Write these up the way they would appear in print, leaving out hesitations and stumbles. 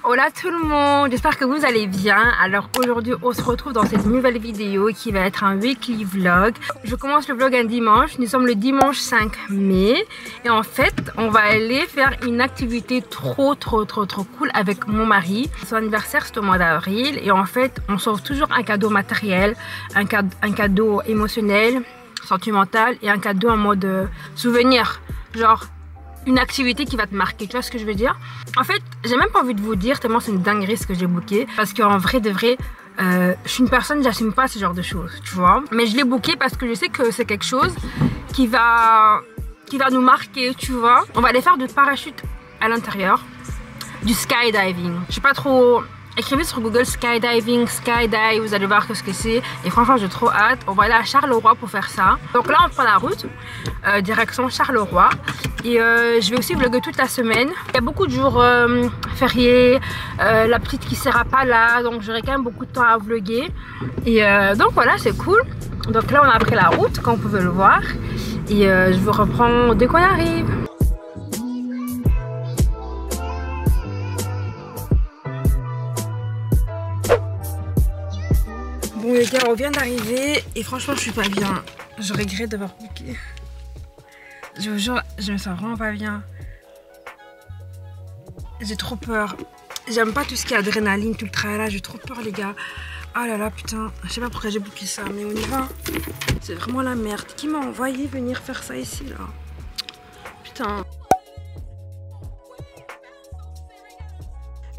Hola tout le monde, j'espère que vous allez bien. Alors aujourd'hui on se retrouve dans cette nouvelle vidéo qui va être un weekly vlog. Je commence le vlog un dimanche, nous sommes le dimanche 5 mai. Et en fait on va aller faire une activité trop cool avec mon mari. Son anniversaire c'est au mois d'avril et en fait on sauve toujours un cadeau matériel, un cadeau émotionnel, sentimental et un cadeau en mode souvenir. Genre une activité qui va te marquer, tu vois ce que je veux dire? En fait, j'ai même pas envie de vous dire tellement c'est une dinguerie ce que j'ai booké. Parce qu'en vrai de vrai, je suis une personne, j'assume pas ce genre de choses, tu vois. Mais je l'ai booké parce que je sais que c'est quelque chose qui va nous marquer, tu vois. On va aller faire du parachute à l'intérieur, du skydiving. Je sais pas trop... Écrivez sur Google skydiving, skydive, vous allez voir ce que c'est. Et franchement, j'ai trop hâte. On va aller à Charleroi pour faire ça. Donc là, on prend la route, direction Charleroi. Et je vais aussi vlogger toute la semaine. Il y a beaucoup de jours fériés. La petite qui sera pas là, donc j'aurai quand même beaucoup de temps à vlogger. Et donc voilà, c'est cool. Donc là, on a pris la route, comme vous pouvez le voir. Et je vous reprends dès qu'on arrive. Bon les gars, on vient d'arriver et franchement je suis pas bien. Je regrette d'avoir booké. Je vous jure, je me sens vraiment pas bien. J'ai trop peur. J'aime pas tout ce qui est adrénaline, tout le tralala. J'ai trop peur les gars. Oh là là putain, je sais pas pourquoi j'ai booké ça, mais on y va. C'est vraiment la merde. Qui m'a envoyé venir faire ça ici là? Putain.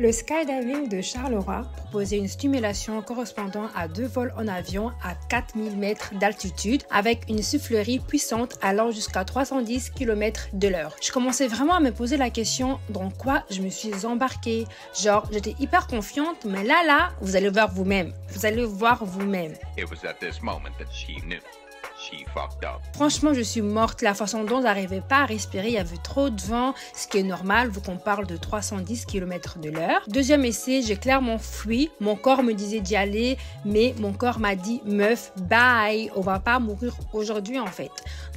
Le skydiving de Charleroi proposait une stimulation correspondant à 2 vols en avion à 4000 mètres d'altitude avec une soufflerie puissante allant jusqu'à 310 km de l'heure. Je commençais vraiment à me poser la question dans quoi je me suis embarquée. Genre, j'étais hyper confiante, mais là, vous allez voir vous-même. Vous allez voir vous-même. Franchement, je suis morte. La façon dont j'arrivais pas à respirer, il y avait trop de vent, ce qui est normal vu qu'on parle de 310 km de l'heure. Deuxième essai, j'ai clairement fui. Mon corps me disait d'y aller, mais mon corps m'a dit meuf, bye, on va pas mourir aujourd'hui en fait.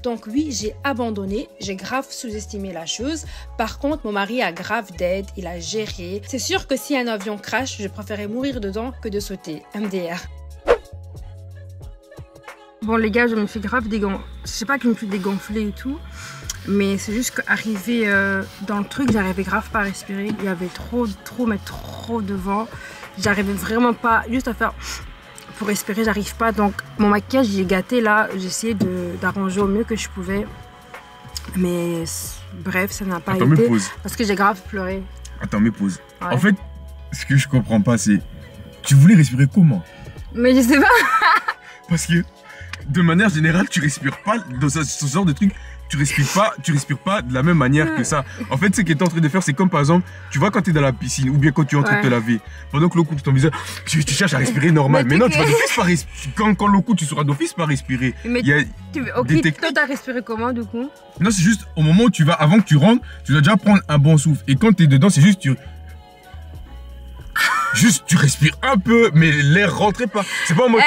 Donc oui, j'ai abandonné, j'ai grave sous-estimé la chose. Par contre, mon mari a grave d'aide, il a géré. C'est sûr que si un avion crash, je préférais mourir dedans que de sauter. MDR. Bon les gars, je me suis grave dégonflée. Je sais pas que je me suis dégonflée et tout, mais c'est juste qu'arrivé dans le truc, j'arrivais grave pas à respirer. Il y avait trop de vent. J'arrivais vraiment pas, juste à faire pour respirer, j'arrive pas. Donc mon maquillage j'ai gâté là, j'ai essayé d'arranger au mieux que je pouvais. Mais bref, ça n'a pas été parce que j'ai grave pleuré. Attends, mais pause. Ouais. En fait, ce que je comprends pas, c'est tu voulais respirer comment? Mais je sais pas. Parce que de manière générale, tu respires pas dans ce genre de truc. Tu respires pas de la même manière que ça. En fait, ce que tu es en train de faire, c'est comme par exemple, tu vois quand tu es dans la piscine ou bien quand tu es en train de te laver. Pendant que l'eau coule sur ton visage, tu cherches à respirer normal. Mais non, tu vas d'office pas respirer. Quand l'eau coule, tu seras d'office pas respirer. Mais ok, toi t'as respiré comment du coup? Non, c'est juste au moment où tu vas, avant que tu rentres, tu dois déjà prendre un bon souffle. Et quand tu es dedans, c'est juste tu respires un peu, mais l'air rentrait pas. C'est pas en mode.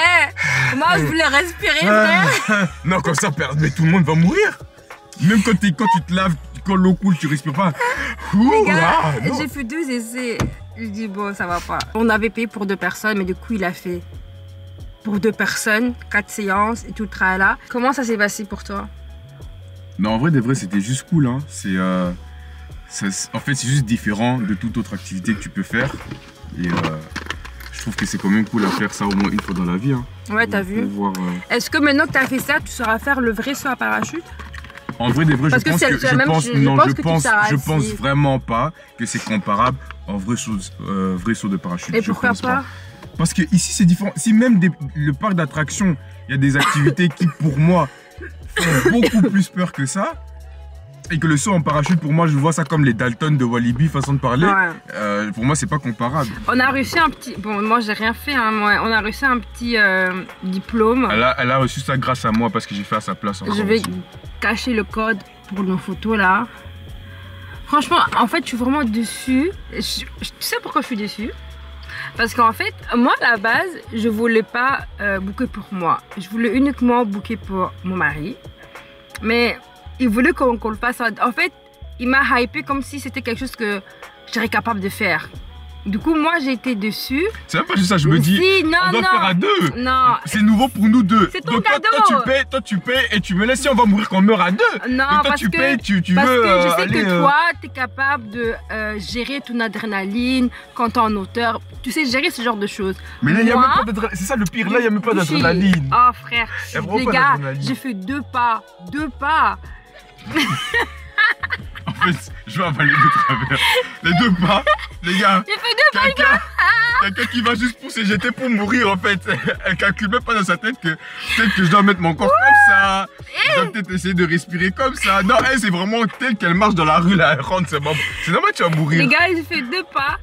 Moi je voulais respirer, frère. Non, comme ça, mais tout le monde va mourir. Même quand tu te laves, quand l'eau coule, tu respires pas. Les gars, j'ai fait 2 essais. Je dis bon, ça va pas. On avait payé pour 2 personnes, mais du coup, il a fait pour 2 personnes, 4 séances et tout le travail là. Comment ça s'est passé pour toi? Non, en vrai, de vrai, c'était juste cool. Hein. En fait, c'est juste différent de toute autre activité que tu peux faire. Et je trouve que c'est quand même cool à faire ça au moins une fois dans la vie. Hein. Ouais, t'as vu. Est-ce que maintenant que t'as fait ça, tu sauras faire le vrai saut à parachute? En vrai, des vrais, je pense vraiment pas que c'est comparable en vrai saut de parachute. Et pourquoi pas? Parce que ici c'est différent. Si même le parc d'attractions, il y a des activités qui pour moi font beaucoup plus peur que ça. Et que le saut en parachute, pour moi, je vois ça comme les Dalton de Walibi, façon de parler. Ouais. Pour moi, c'est pas comparable. On a reçu un petit... Bon, moi, j'ai rien fait. Hein, moi. On a reçu un petit diplôme. Elle a reçu ça grâce à moi parce que j'ai fait à sa place. Je vais cacher le code pour nos photos, là. Franchement, en fait, je suis vraiment déçue. Tu sais pourquoi je suis déçue? Parce qu'en fait, moi, à la base, je voulais pas booker pour moi. Je voulais uniquement booker pour mon mari. Mais il voulait qu'on le fasse. En fait, il m'a hypé comme si c'était quelque chose que je serais capable de faire. Du coup, moi, j'ai été déçue. C'est même pas juste ça, je me dis, non, on doit faire à deux. Non. C'est nouveau pour nous deux. C'est ton donc, cadeau. Toi, tu payes et tu me laisses si on va mourir qu'on meurt à deux. Non, donc, toi, parce tu que, payes, tu parce veux que je sais aller, que toi, tu es capable de gérer ton adrénaline quand tu es en auteur. Tu sais gérer ce genre de choses. Mais là, il n'y a même pas d'adrénaline. C'est ça le pire, là, il n'y a même pas d'adrénaline. Oh, frère, les gars, j'ai fait 2 pas. 2 pas. En fait, je vais avaler de travers. Les 2 pas, les gars. J'ai fait 2 pas, les gars. Quelqu'un qui va juste pousser, j'étais pour mourir en fait. Elle calcule même pas dans sa tête que peut-être que je dois mettre mon corps comme ça. Je dois peut-être essayer de respirer comme ça. Non, elle c'est vraiment tel qu'elle marche dans la rue là, elle rentre, c'est bon. C'est normal que tu vas mourir. Les gars, j'ai fait 2 pas.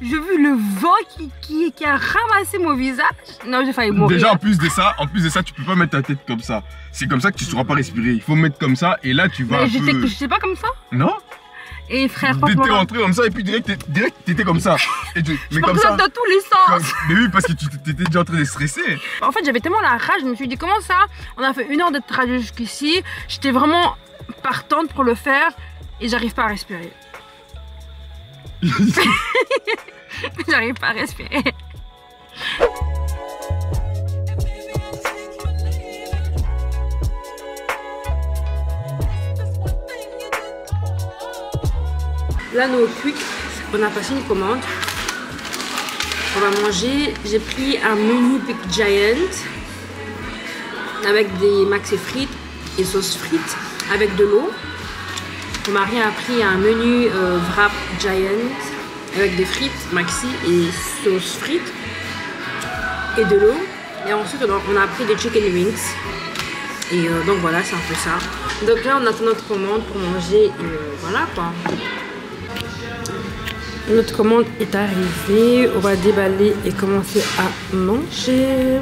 J'ai vu le vent qui a ramassé mon visage. Non, j'ai failli mourir. Déjà en plus de ça, tu peux pas mettre ta tête comme ça. C'est comme ça que tu ne sauras pas respirer. Il faut mettre comme ça et là tu vas. Mais je sais pas comme ça. Non. Et frère, franchement. T'étais rentré comme ça et puis direct t'étais comme ça. Et mais comme ça dans tous les sens. Mais oui, parce que tu t'étais déjà en train de stresser. En fait, j'avais tellement la rage, je me suis dit comment ça? On a fait 1 heure de trajet jusqu'ici. J'étais vraiment partante pour le faire et j'arrive pas à respirer. J'arrive pas à respirer. Là, nos quick, on a passé une commande. On va manger. J'ai pris un menu Big Giant avec des maxi frites et sauce frites avec de l'eau. Mon mari a pris un menu Wrap Giant avec des frites maxi et sauce frites et de l'eau. Et ensuite, on a pris des chicken wings. Et donc voilà, c'est un peu ça. Donc là, on attend notre commande pour manger et voilà quoi. Notre commande est arrivée, on va déballer et commencer à manger.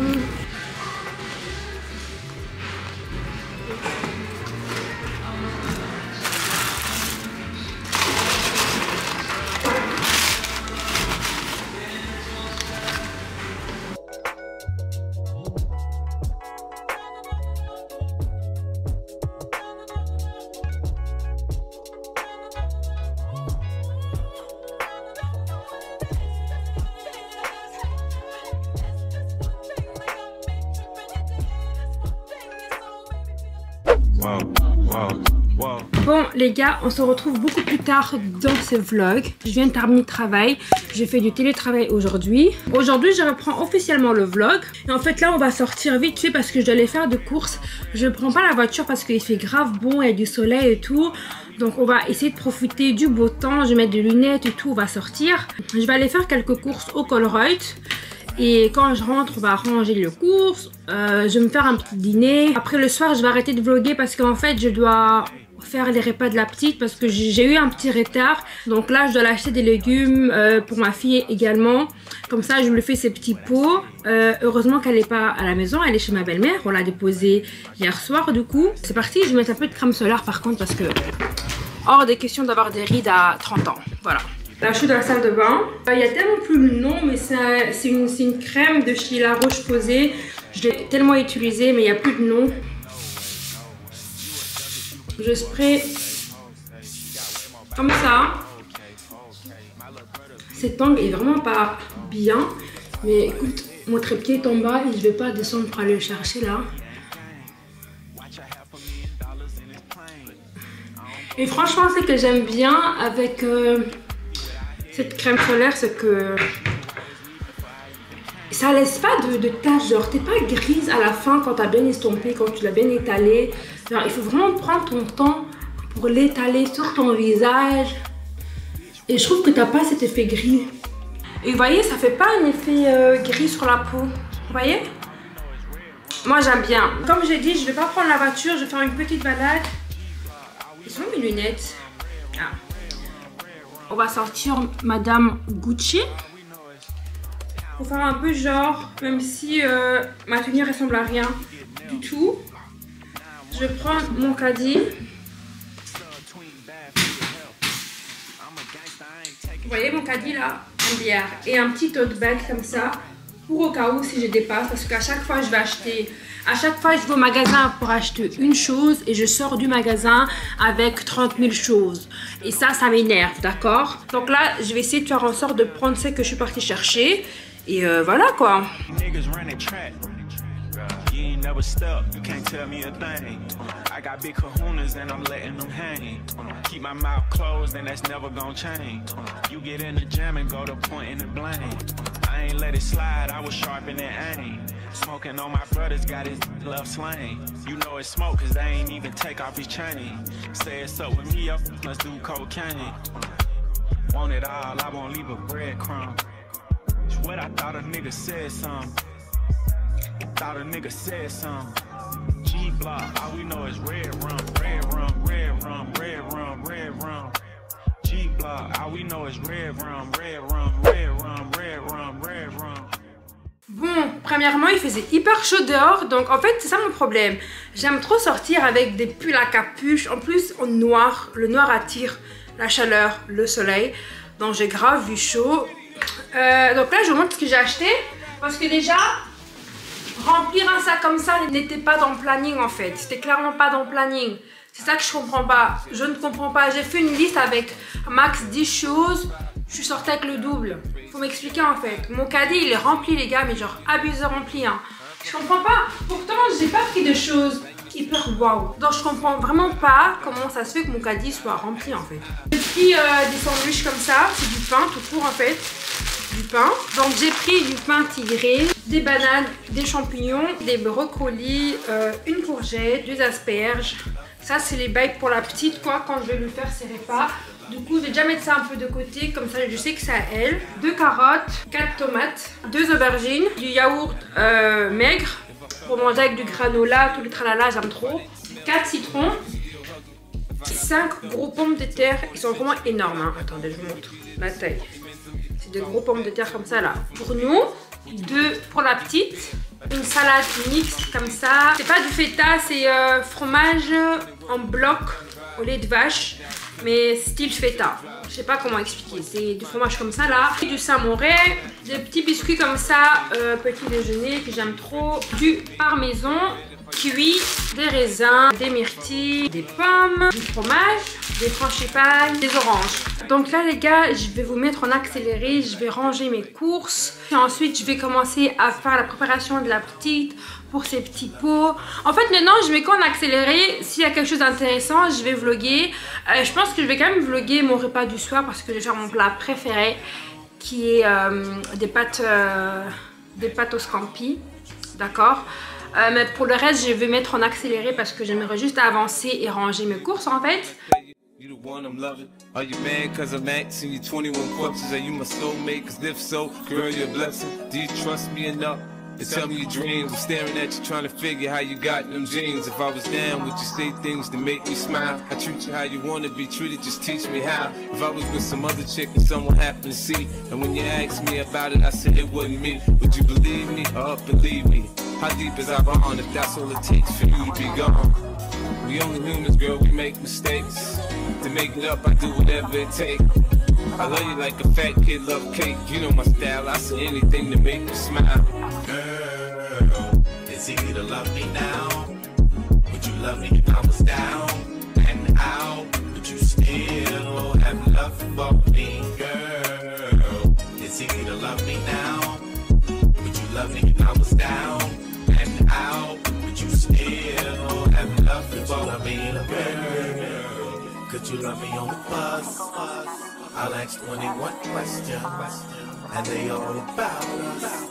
Bon les gars, on se retrouve beaucoup plus tard dans ce vlog. Je viens de terminer le travail. J'ai fait du télétravail aujourd'hui. Aujourd'hui, je reprends officiellement le vlog. Et en fait là, on va sortir vite fait parce que je dois aller faire des courses. Je ne prends pas la voiture parce qu'il fait grave bon, il y a du soleil et tout. Donc on va essayer de profiter du beau temps. Je vais mettre des lunettes et tout, on va sortir. Je vais aller faire quelques courses au Colruyt. Et quand je rentre, on va ranger les courses. Je vais me faire un petit dîner. Après le soir, je vais arrêter de vlogger parce qu'en fait, je dois faire les repas de la petite parce que j'ai eu un petit retard. Donc là, je dois l'acheter des légumes pour ma fille également. Comme ça, je lui fais ses petits pots. Heureusement qu'elle n'est pas à la maison, elle est chez ma belle-mère. On l'a déposée hier soir du coup. C'est parti, je vais mettre un peu de crème solaire par contre parce que hors des questions d'avoir des rides à 30 ans. Voilà. Là, je suis dans la salle de bain. Il y a tellement plus le nom, mais c'est une crème de chez La Roche-Posay. Je l'ai tellement utilisée, mais il n'y a plus de nom. Je spray comme ça. Cet angle est vraiment pas bien. Mais écoute, mon trépied est en bas et je vais pas descendre pour aller le chercher là. Et franchement, ce que j'aime bien avec cette crème solaire, c'est que ça laisse pas de taches, genre t'es pas grise à la fin quand t'as bien estompé, quand tu l'as bien étalé. Genre, il faut vraiment prendre ton temps pour l'étaler sur ton visage. Et je trouve que t'as pas cet effet gris. Et vous voyez, ça fait pas un effet gris sur la peau. Vous voyez? Moi j'aime bien. Comme j'ai dit, je vais pas prendre la voiture, je vais faire une petite balade. sont mes lunettes? Ah. On va sortir Madame Gucci. Pour faire un peu genre, même si ma tenue ressemble à rien du tout. Je prends mon caddie. Vous voyez mon caddie là, en bière. Et un petit tote bag comme ça, pour au cas où si je dépasse. Parce qu'à chaque fois je vais acheter, à chaque fois je vais au magasin pour acheter une chose et je sors du magasin avec 30 000 choses. Et ça m'énerve, d'accord? Donc là, je vais essayer de faire en sorte de prendre ce que je suis partie chercher. Et voilà quoi. You ain't never stuck, you can't tell me a thing. I got big kahunas and I'm letting them hang. Keep my mouth closed and that's never gonna change. You get in the jam and go to pointing and blame. I ain't let it slide, I was sharpening aim. Smoking on my brothers, got his love slain. You know it's smoke cause they ain't even take off his chain. Say it's up with me, up, let's do cocaine. Want it all, I won't leave a breadcrumb. What I thought a nigga said something. Thought a nigga said something. G-block, all we know is red rum, red rum, red rum, red rum, red rum. G-block, all we know is red rum, red rum, red rum, red rum, red rum. Bon, premièrement, il faisait hyper chaud dehors, donc en fait, c'est ça mon problème. J'aime trop sortir avec des pulls à capuche, en plus en noir. Le noir attire la chaleur, le soleil, donc j'ai grave vu chaud. Donc là, je vous montre ce que j'ai acheté, parce que déjà, remplir un sac comme ça n'était pas dans le planning en fait. C'était clairement pas dans le planning. C'est ça que je comprends pas. Je ne comprends pas. J'ai fait une liste avec max 10 choses. Je suis sortie avec le double. Faut m'expliquer en fait. Mon caddie il est rempli les gars, mais genre abusé rempli. Hein. Je comprends pas. Pourtant j'ai pas pris de choses hyper waouh. Donc je comprends vraiment pas comment ça se fait que mon caddie soit rempli en fait. J'ai pris des sandwichs comme ça. C'est du pain tout court en fait. Du pain. Donc j'ai pris du pain tigré, des bananes, des champignons, des brocolis, une courgette, 2 asperges. Ça c'est les bails pour la petite quoi, quand je vais lui faire ses repas. Du coup je vais déjà mettre ça un peu de côté, comme ça je sais que c'est à elle. 2 carottes, 4 tomates, 2 aubergines, du yaourt maigre pour manger avec du granola, tout le tralala, j'aime trop. 4 citrons, 5 gros pommes de terre, ils sont vraiment énormes. Hein. Attendez, je vous montre la taille. C'est de gros pommes de terre comme ça là. Pour nous, 2 pour la petite. Une salade mixte comme ça. C'est pas du feta, c'est fromage en bloc au lait de vache. Mais style feta. Je sais pas comment expliquer. C'est du fromage comme ça là. Du samouraï. Des petits biscuits comme ça. Petit déjeuner que j'aime trop. Du parmesan cuit. Des raisins. Des myrtilles. Des pommes. Du fromage. Des frangipane. Des oranges. Donc là les gars, je vais vous mettre en accéléré, je vais ranger mes courses. Et ensuite je vais commencer à faire la préparation de la petite pour ses petits pots. En fait maintenant je mets qu'en accéléré, s'il y a quelque chose d'intéressant je vais vlogger. Je pense que je vais quand même vlogger mon repas du soir parce que je vais faire mon plat préféré qui est des pâtes au scampi. D'accord. Mais pour le reste je vais mettre en accéléré parce que j'aimerais juste avancer et ranger mes courses en fait. You the one I'm loving. Are you mad cause I'm asking you 21 questions? Are you my soulmate? Cause if so, girl, you're a blessing. Do you trust me enough to tell me your dreams? I'm staring at you trying to figure how you got them jeans. If I was down, would you say things to make me smile? I treat you how you want to be treated, just teach me how. If I was with some other chick and someone happened to see, and when you asked me about it, I said it wasn't me. Would you believe me or believe me? How deep is our bond if that's all it takes for you to be gone? We only humans, girl, we make mistakes. To make it up, I do whatever it takes. I love you like a fat kid love cake. You know my style, I say anything to make you smile. Girl, it's easy to love me now. Would you love me if I was down and out? Would you still have love for me? Girl, it's easy to love me now. Would you love me if I was down and out? Would you still have love for me? Girl, could you love me on the bus? I'll ask 21 questions, and they all about us.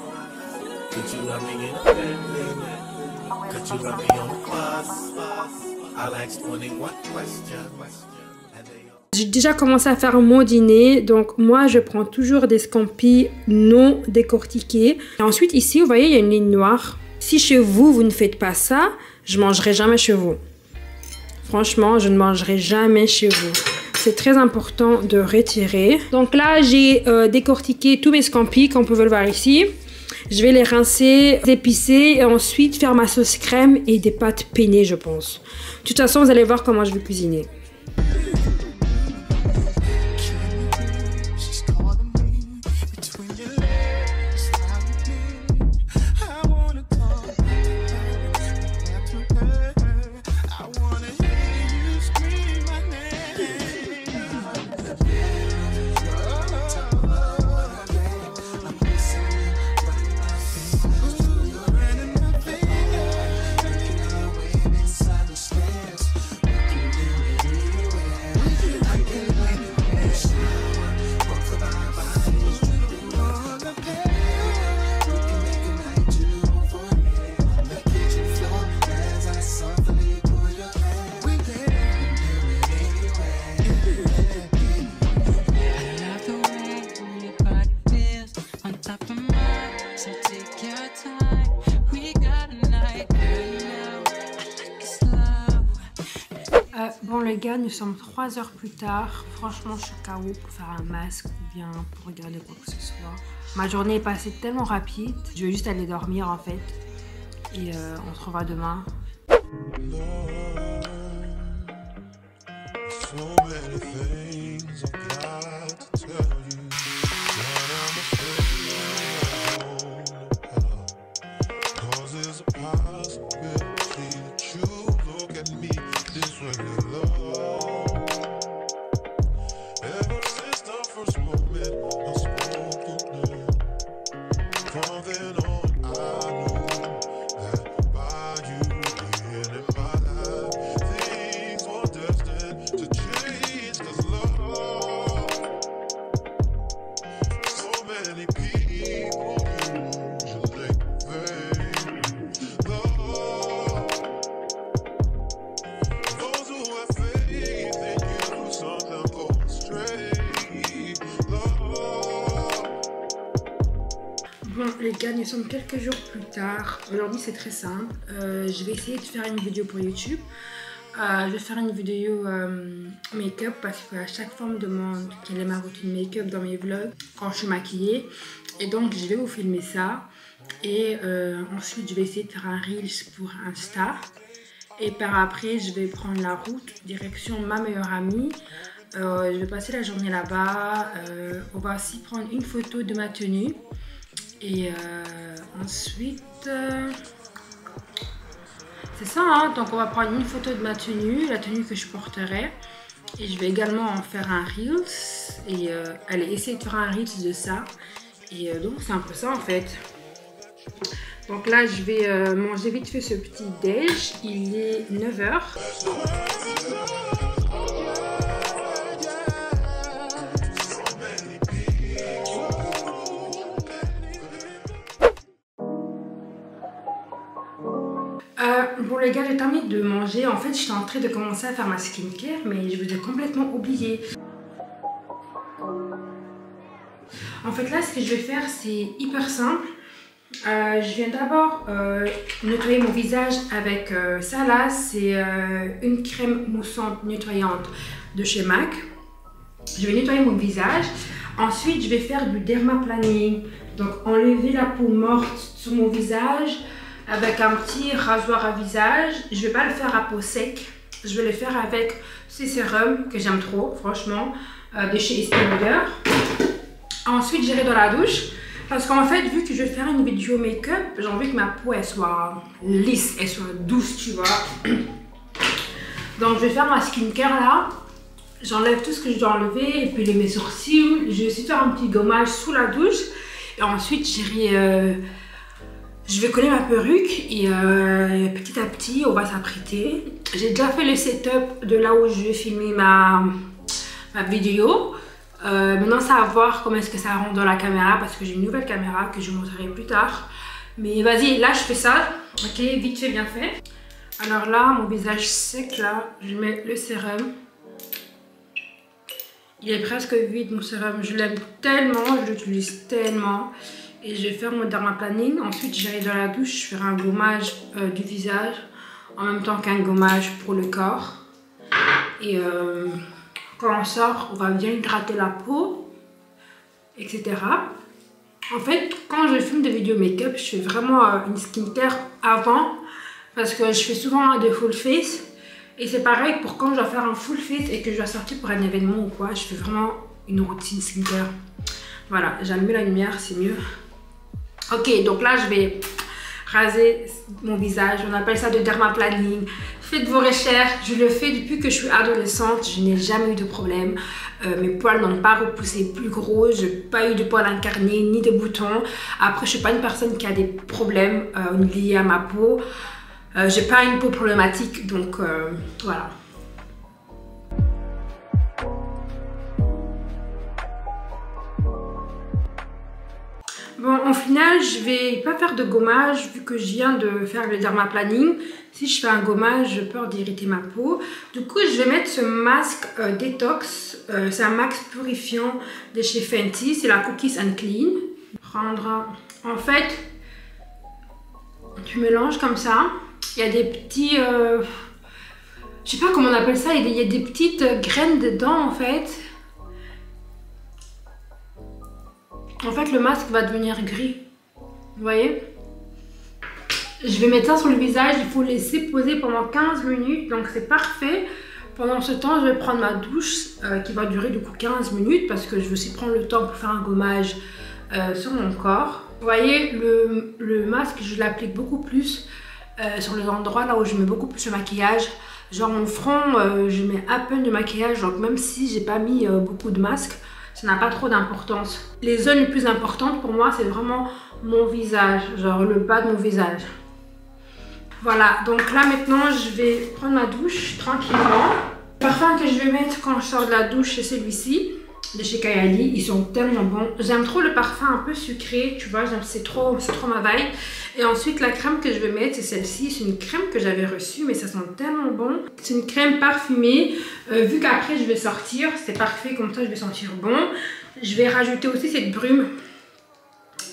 Could you love me in a bed? Could you love me on the bus? I'll ask 21 questions. J'ai déjà commencé à faire mon dîner, donc moi je prends toujours des scampis non décortiqués. Et ensuite ici, vous voyez, il y a une ligne noire. Si chez vous, vous ne faites pas ça, je mangerai jamais chez vous. franchement, je ne mangerai jamais chez vous. C'est très important de retirer. Donc là, j'ai décortiqué tous mes scampis, comme vous pouvez le voir ici. Je vais les rincer, épicer et ensuite faire ma sauce crème et des pâtes peinées, je pense. De toute façon, vous allez voir comment je vais cuisiner. Bon les gars, nous sommes 3 heures plus tard. Franchement, je suis KO pour faire un masque ou bien pour regarder quoi que ce soit. Ma journée est passée tellement rapide. Je vais juste aller dormir en fait. Et on se revoit demain. Bon les gars, nous sommes quelques jours plus tard. Aujourd'hui c'est très simple. Je vais essayer de faire une vidéo pour YouTube. Je vais faire une vidéo make-up parce qu'à chaque fois on me demande quelle est ma routine make-up dans mes vlogs quand je suis maquillée. Et donc je vais vous filmer ça. Et ensuite je vais essayer de faire un Reels pour Insta. Et par après je vais prendre la route direction ma meilleure amie. Je vais passer la journée là-bas. On va aussi prendre une photo de ma tenue. Et ensuite, c'est ça, hein? Donc on va prendre une photo de ma tenue, la tenue que je porterai. Et je vais également en faire un Reels. Et allez, essayer de faire un Reels de ça. Et donc c'est un peu ça en fait. Donc là, je vais manger vite fait ce petit déj. Il est 9 h. Bon les gars, j'ai terminé de manger. En fait, j'étais en train de commencer à faire ma skincare, mais je vous ai complètement oublié. En fait là, ce que je vais faire, c'est hyper simple. Je viens d'abord nettoyer mon visage avec ça là. C'est une crème moussante nettoyante de chez MAC. Je vais nettoyer mon visage. Ensuite, je vais faire du dermaplaning. Donc, enlever la peau morte sur mon visage avec un petit rasoir à visage. Je vais pas le faire à peau sec. Je vais le faire avec ces sérums que j'aime trop, franchement, de chez Estée Lauder. Ensuite, j'irai dans la douche. Parce qu'en fait, vu que je vais faire une vidéo make-up, j'ai envie que ma peau elle soit lisse, elle soit douce, tu vois. Donc, je vais faire ma skincare là. J'enlève tout ce que je dois enlever, et puis mes sourcils. Je vais aussi faire un petit gommage sous la douche. Et ensuite, je vais coller ma perruque et petit à petit, on va s'apprêter. J'ai déjà fait le setup de là où je vais filmer ma vidéo. Maintenant, c'est à voir comment est-ce que ça rentre dans la caméra parce que j'ai une nouvelle caméra que je vous montrerai plus tard. Mais vas-y, là, je fais ça. Ok, vite fait, bien fait. Alors là, mon visage sec, là, je mets le sérum. Il est presque vide, mon sérum. Je l'aime tellement, je l'utilise tellement. Et je vais faire mon dermaplaning. Ensuite, j'irai dans la douche, je ferai un gommage du visage en même temps qu'un gommage pour le corps. Et quand on sort, on va bien hydrater la peau, etc. En fait, quand je filme des vidéos make-up, je fais vraiment une skincare avant parce que je fais souvent des full face. Et c'est pareil pour quand je dois faire un full face et que je dois sortir pour un événement ou quoi, je fais vraiment une routine skincare. Voilà, j'aime mieux la lumière, c'est mieux. Ok, donc là je vais raser mon visage, on appelle ça de dermaplaning. Faites vos recherches, je le fais depuis que je suis adolescente, je n'ai jamais eu de problème. Mes poils n'ont pas repoussé plus gros, je n'ai pas eu de poils incarnés ni de boutons. Après, je ne suis pas une personne qui a des problèmes liés à ma peau. J'ai pas une peau problématique, donc voilà. Bon, en final, je vais pas faire de gommage vu que je viens de faire le dermaplaning. Si je fais un gommage, j'ai peur d'irriter ma peau. Du coup, je vais mettre ce masque détox. C'est un masque purifiant de chez Fenty. C'est la Cookies and Clean. Prendre, en fait, tu mélanges comme ça. Il y a des petits, je sais pas comment on appelle ça, il y a des petites graines dedans en fait. En fait, le masque va devenir gris, vous voyez. Je vais mettre ça sur le visage, il faut laisser poser pendant 15 minutes, donc c'est parfait. Pendant ce temps, je vais prendre ma douche qui va durer du coup 15 minutes parce que je veux aussi prendre le temps pour faire un gommage sur mon corps. Vous voyez, le masque, je l'applique beaucoup plus sur les endroits là où je mets beaucoup plus de maquillage. Genre mon front, je mets à peine de maquillage, donc même si j'ai pas mis beaucoup de masque, ça n'a pas trop d'importance. Les zones les plus importantes pour moi, c'est vraiment mon visage, genre le bas de mon visage. Voilà, donc là maintenant je vais prendre ma douche tranquillement. Le parfum que je vais mettre quand je sors de la douche, c'est celui-ci de chez Kayali. Ils sont tellement bons. J'aime trop le parfum un peu sucré, tu vois, c'est trop ma vibe. Et ensuite la crème que je vais mettre, c'est celle-ci. C'est une crème que j'avais reçue, mais ça sent tellement bon. C'est une crème parfumée. Vu qu'après je vais sortir, c'est parfait, comme ça je vais sentir bon. Je vais rajouter aussi cette brume.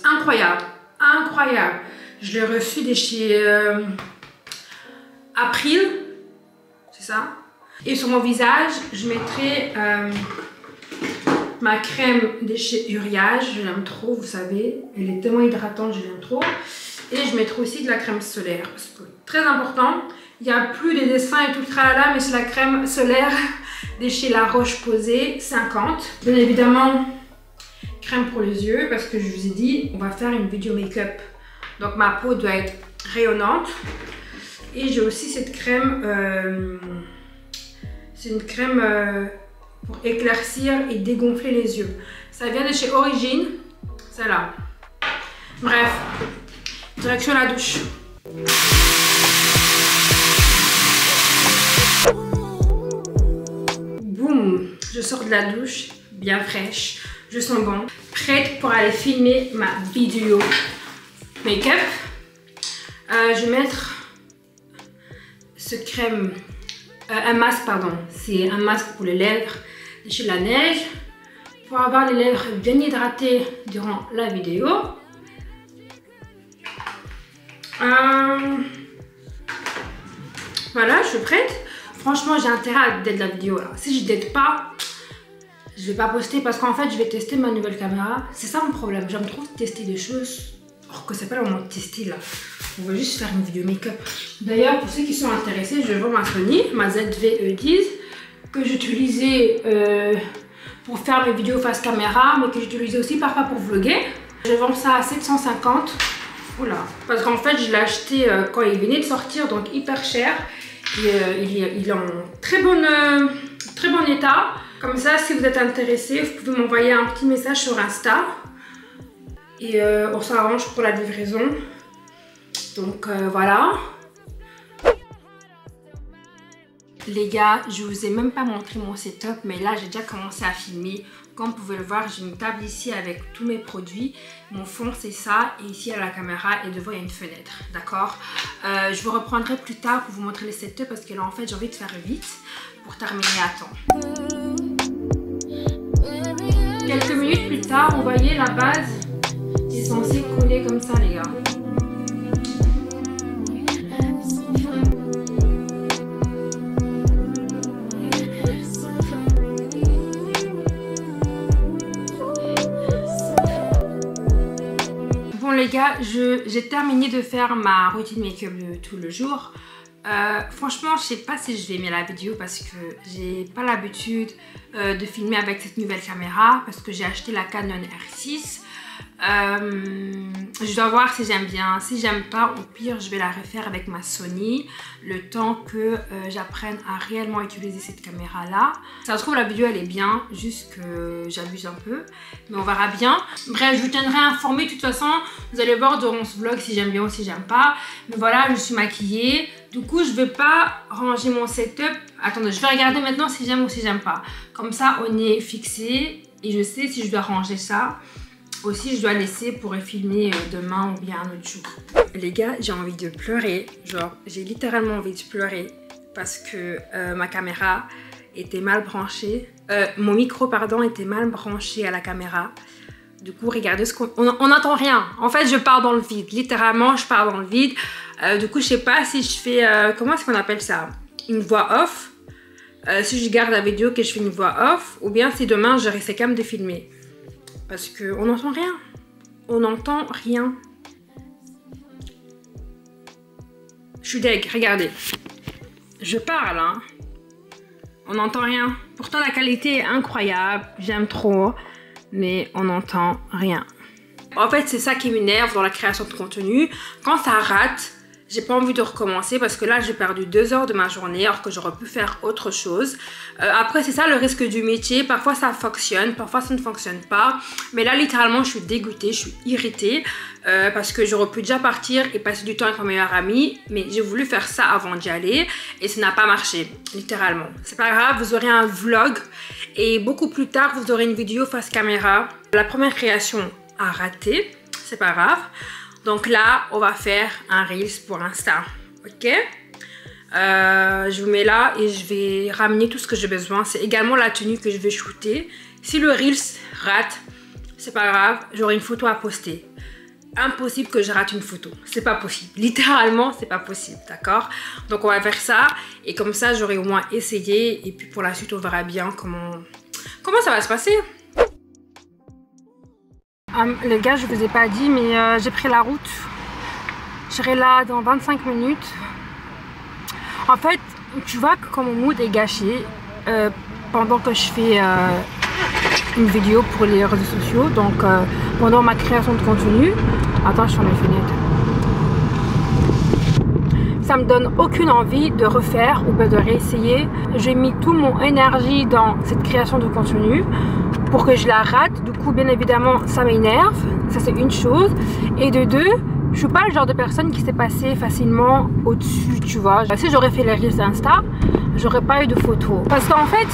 Incroyable, incroyable. Je l'ai reçue de chez April, c'est ça. Et sur mon visage, je mettrai ma crème de chez Uriage. Je l'aime trop, vous savez. Elle est tellement hydratante, je l'aime trop. Et je mettrai aussi de la crème solaire. Parce que, très important, il n'y a plus des dessins et tout le tralala, mais c'est la crème solaire de chez La Roche-Posay 50. Bien évidemment, crème pour les yeux, parce que je vous ai dit, on va faire une vidéo make-up. Donc ma peau doit être rayonnante. Et j'ai aussi cette crème, c'est une crème pour éclaircir et dégonfler les yeux. Ça vient de chez Origine, celle-là. Bref, direction la douche. Boum, je sors de la douche, bien fraîche, je sens bon, prête pour aller filmer ma vidéo make-up. Je vais mettre ce crème, un masque pardon, c'est un masque pour les lèvres de chez La Neige pour avoir les lèvres bien hydratées durant la vidéo. Voilà, je suis prête. Franchement, j'ai intérêt à date la vidéo là. Si je date pas, je vais pas poster parce qu'en fait je vais tester ma nouvelle caméra. C'est ça mon problème, j'aime trop tester des choses alors que c'est pas le moment de tester là. On va juste faire une vidéo make-up. D'ailleurs, pour ceux qui sont intéressés, je vends ma Sony, ma ZV-E10 que j'utilisais pour faire mes vidéos face caméra, mais que j'utilisais aussi parfois pour vlogger. Je vends ça à 750. Oula, parce qu'en fait je l'ai acheté quand il venait de sortir, donc hyper cher. Et, il est en très bon état. Comme ça, si vous êtes intéressé, vous pouvez m'envoyer un petit message sur Insta. Et on s'arrange pour la livraison. Donc voilà. Les gars, je vous ai même pas montré mon setup, mais là j'ai déjà commencé à filmer. Comme vous pouvez le voir, j'ai une table ici avec tous mes produits. Mon fond c'est ça, et ici il y a la caméra et devant il y a une fenêtre, d'accord. Je vous reprendrai plus tard pour vous montrer le setup parce que là en fait j'ai envie de faire vite pour terminer à temps. Quelques minutes plus tard, vous voyez la base est censée coller comme ça les gars. les gars, j'ai terminé de faire ma routine make-up de tout le jour. Franchement, je sais pas si je vais aimer la vidéo parce que j'ai pas l'habitude de filmer avec cette nouvelle caméra parce que j'ai acheté la Canon R6. Je dois voir si j'aime bien. Si j'aime pas, au pire je vais la refaire avec ma Sony le temps que j'apprenne à réellement utiliser cette caméra là. Ça se trouve la vidéo elle est bien, juste que j'abuse un peu, mais on verra bien. Bref, je vous tiendrai informé. De toute façon vous allez voir durant ce vlog si j'aime bien ou si j'aime pas. Mais voilà, je suis maquillée. Du coup je vais pas ranger mon setup. Attendez, je vais regarder maintenant si j'aime ou si j'aime pas. Comme ça on est fixé et je sais si je dois ranger ça. Aussi, je dois laisser pour filmer demain ou bien un autre jour. Les gars, j'ai envie de pleurer. Genre, j'ai littéralement envie de pleurer parce que ma caméra était mal branchée. Mon micro, pardon, était mal branché à la caméra. Du coup, regardez ce qu'on... On n'entend rien. En fait, je pars dans le vide. Littéralement, je pars dans le vide. Du coup, je sais pas si je fais... comment est-ce qu'on appelle ça? Une voix off. Si je garde la vidéo que je fais une voix off. Ou bien si demain, je risque quand même de filmer. Parce qu'on n'entend rien. On n'entend rien. Je suis deg, regardez. Je parle, hein. On n'entend rien. Pourtant, la qualité est incroyable. J'aime trop. Mais on n'entend rien. En fait, c'est ça qui m'énerve dans la création de contenu. Quand ça rate, j'ai pas envie de recommencer parce que là, j'ai perdu 2 heures de ma journée alors que j'aurais pu faire autre chose. Après, c'est ça le risque du métier. Parfois, ça fonctionne, parfois, ça ne fonctionne pas. Mais là, littéralement, je suis dégoûtée, je suis irritée parce que j'aurais pu déjà partir et passer du temps avec ma meilleure amie. Mais j'ai voulu faire ça avant d'y aller et ça n'a pas marché, littéralement. C'est pas grave, vous aurez un vlog et beaucoup plus tard, vous aurez une vidéo face caméra. La première création a raté, c'est pas grave. Donc là, on va faire un Reels pour Insta, ok? Je vous mets là et je vais ramener tout ce que j'ai besoin. C'est également la tenue que je vais shooter. Si le Reels rate, c'est pas grave, j'aurai une photo à poster. Impossible que je rate une photo, c'est pas possible. Littéralement, c'est pas possible, d'accord? Donc on va faire ça et comme ça, j'aurai au moins essayé et puis pour la suite, on verra bien comment ça va se passer. Les gars, je vous ai pas dit, mais j'ai pris la route. Je serai là dans 25 minutes. En fait, tu vois que mon mood est gâché pendant que je fais une vidéo pour les réseaux sociaux. Donc, pendant ma création de contenu. Attends, je ferme les fenêtres. Ça me donne aucune envie de refaire ou de réessayer. J'ai mis toute mon énergie dans cette création de contenu pour que je la rate. Du coup, bien évidemment, ça m'énerve. Ça, c'est une chose. Et de deux, je suis pas le genre de personne qui s'est passée facilement au-dessus, tu vois. Si j'aurais fait les Reels Insta, j'aurais pas eu de photos. Parce qu'en fait,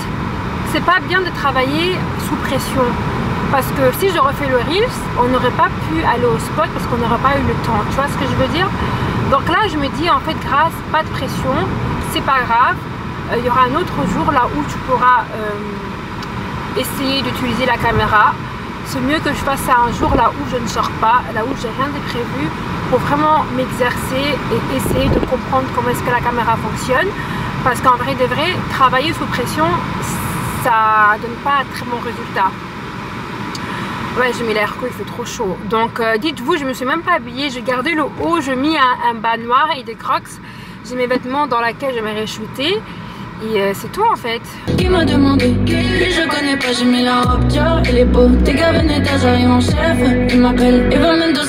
c'est pas bien de travailler sous pression. Parce que si j'aurais fait le Reels, on n'aurait pas pu aller au spot parce qu'on n'aurait pas eu le temps. Tu vois ce que je veux dire? Donc là, je me dis, en fait, grâce, pas de pression, c'est pas grave. Il y aura un autre jour là où tu pourras essayer d'utiliser la caméra. C'est mieux que je fasse ça un jour là où je ne sors pas, là où j'ai rien de prévu, pour vraiment m'exercer et essayer de comprendre comment est-ce que la caméra fonctionne. Parce qu'en vrai de vrai, travailler sous pression, ça donne pas un très bon résultat. Ouais, j'ai mis l'air cool, il fait trop chaud. Donc dites-vous, je me suis même pas habillée, j'ai gardé le haut, j'ai mis un bas noir et des crocs. J'ai mes vêtements dans lesquels j'aimerais shooter. Et c'est tout en fait. Qui m'a demandé, lui je connais pas, j'ai mis la robe, tiens, il est beau. Tes gars venaient j'arrive en chef, il m'appelle Eva Mendoza.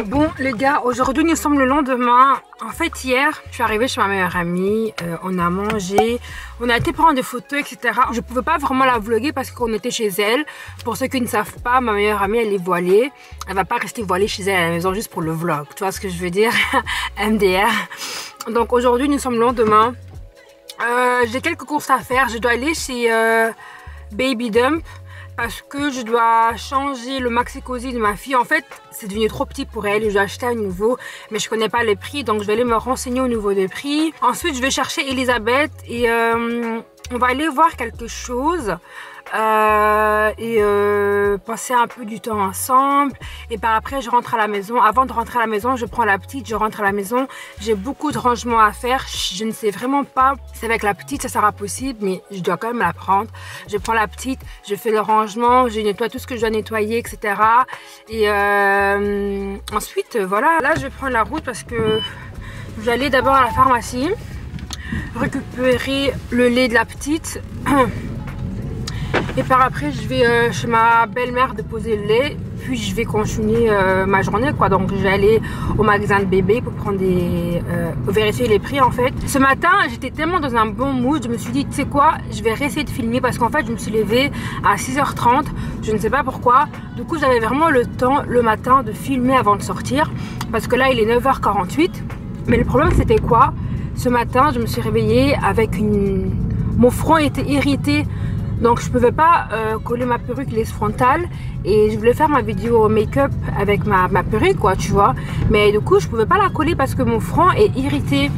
Bon les gars, aujourd'hui nous sommes le lendemain. En fait hier, je suis arrivée chez ma meilleure amie, on a mangé, on a été prendre des photos, etc. Je pouvais pas vraiment la vlogger parce qu'on était chez elle. Pour ceux qui ne savent pas, ma meilleure amie elle est voilée. Elle va pas rester voilée chez elle à la maison juste pour le vlog. Tu vois ce que je veux dire? MDR. Donc aujourd'hui nous sommes le lendemain. J'ai quelques courses à faire. Je dois aller chez Baby Dump. Parce que je dois changer le maxi cosy de ma fille. En fait, c'est devenu trop petit pour elle. Je dois acheter un nouveau, mais je connais pas les prix. Donc, je vais aller me renseigner au niveau des prix. Ensuite, je vais chercher Elisabeth et on va aller voir quelque chose. passer un peu du temps ensemble. Et par après je rentre à la maison. Avant de rentrer à la maison, je prends la petite, je rentre à la maison. J'ai beaucoup de rangements à faire. Je ne sais vraiment pas si avec la petite ça sera possible, mais je dois quand même la prendre. Je prends la petite, je fais le rangement, je nettoie tout ce que je dois nettoyer, etc. Et ensuite voilà, là je vais prendre la route parce que je vais aller d'abord à la pharmacie récupérer le lait de la petite. Et par après je vais chez ma belle-mère déposer le lait, puis je vais continuer ma journée quoi. Donc je vais aller au magasin de bébé pour prendre vérifier les prix en fait. Ce matin j'étais tellement dans un bon mood, je me suis dit tu sais quoi, je vais réessayer de filmer parce qu'en fait je me suis levée à 6h30, je ne sais pas pourquoi. Du coup j'avais vraiment le temps le matin de filmer avant de sortir parce que là il est 9h48. Mais le problème c'était quoi? Ce matin je me suis réveillée avec mon front était irrité. Donc je pouvais pas coller ma perruque lisse frontale et je voulais faire ma vidéo make-up avec ma perruque quoi tu vois. Mais du coup je pouvais pas la coller parce que mon front est irrité.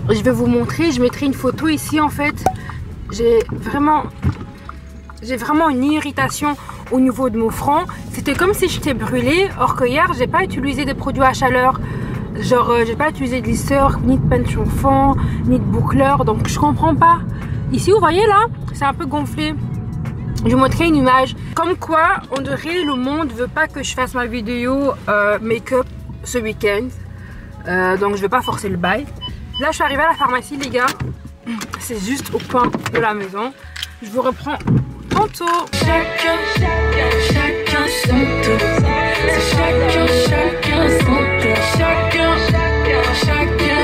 Je vais vous montrer, je mettrai une photo ici en fait. J'ai vraiment une irritation au niveau de mon front. C'était comme si j'étais brûlée. Or que hier j'ai pas utilisé des produits à chaleur. Genre j'ai pas utilisé de lisseur, ni de peinture fond, ni de boucleur. Donc je comprends pas. Ici vous voyez là, c'est un peu gonflé. Je vous montrerai une image. Comme quoi, on dirait le monde veut pas que je fasse ma vidéo make-up ce week-end. Donc je vais pas forcer le bail. Là je suis arrivée à la pharmacie les gars. C'est juste au coin de la maison. Je vous reprends tantôt. Chacun son tour. C'est chacun son tour. Chacun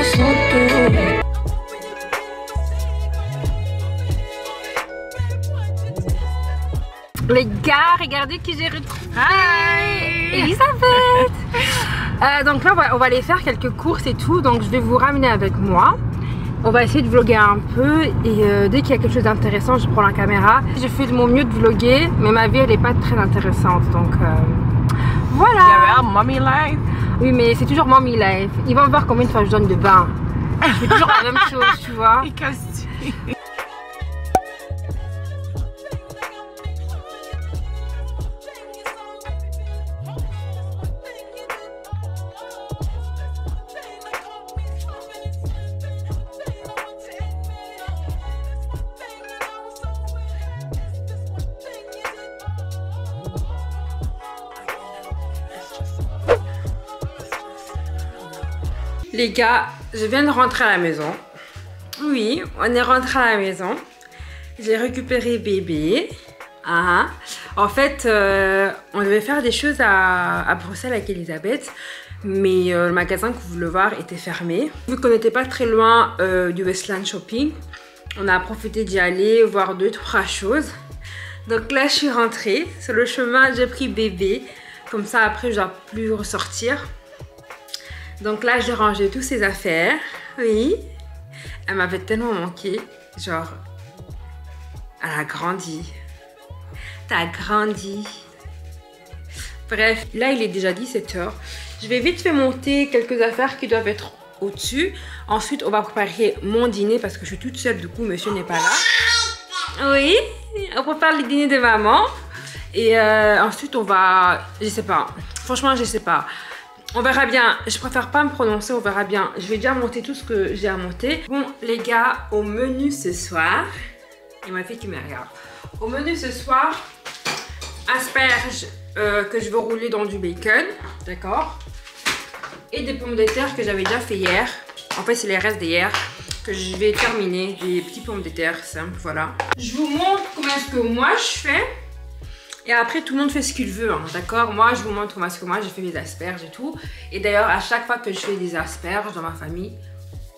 son tour. Les gars, regardez qui j'ai retrouvé. Hi Elisabeth. Donc là on va aller faire quelques courses et tout. Donc je vais vous ramener avec moi. On va essayer de vlogger un peu. Et dès qu'il y a quelque chose d'intéressant, je prends la caméra. Je fais de mon mieux de vlogger. Mais ma vie elle n'est pas très intéressante. Donc voilà. Yeah, mommy life. Oui mais c'est toujours mommy life. Ils vont voir combien de fois je donne de bain. Je fais toujours la même chose tu vois. Les gars, je viens de rentrer à la maison. Oui, on est rentré à la maison. J'ai récupéré bébé. En fait, on devait faire des choses à Bruxelles avec Elisabeth. Mais le magasin que vous voulez voir était fermé. Vu qu'on n'était pas très loin du Westland Shopping, on a profité d'y aller voir 2-3 choses. Donc là, je suis rentrée. Sur le chemin, j'ai pris bébé. Comme ça, après, je dois plus ressortir. Donc là, j'ai rangé toutes ses affaires. Oui. Elle m'avait tellement manqué. Genre, elle a grandi. T'as grandi. Bref, là, il est déjà 17 h. Je vais vite fait monter quelques affaires qui doivent être au-dessus. Ensuite, on va préparer mon dîner parce que je suis toute seule. Du coup, monsieur n'est pas là. Oui, on prépare le dîner de maman. Et ensuite, on va... Je sais pas. Franchement, je sais pas. On verra bien. Je préfère pas me prononcer, on verra bien. Je vais déjà monter tout ce que j'ai à monter. Bon, les gars, au menu ce soir... Il y a ma fille qui me regarde. Au menu ce soir, asperges que je vais rouler dans du bacon. D'accord. Et des pommes de terre que j'avais déjà fait hier. En fait, c'est les restes d'hier que je vais terminer. Des petits pommes de terre simples, voilà. Je vous montre comment est-ce que moi je fais. Et après, tout le monde fait ce qu'il veut, hein, d'accord? Moi, je vous montre comment est-ce que moi, j'ai fait les asperges et tout. Et d'ailleurs, à chaque fois que je fais des asperges dans ma famille,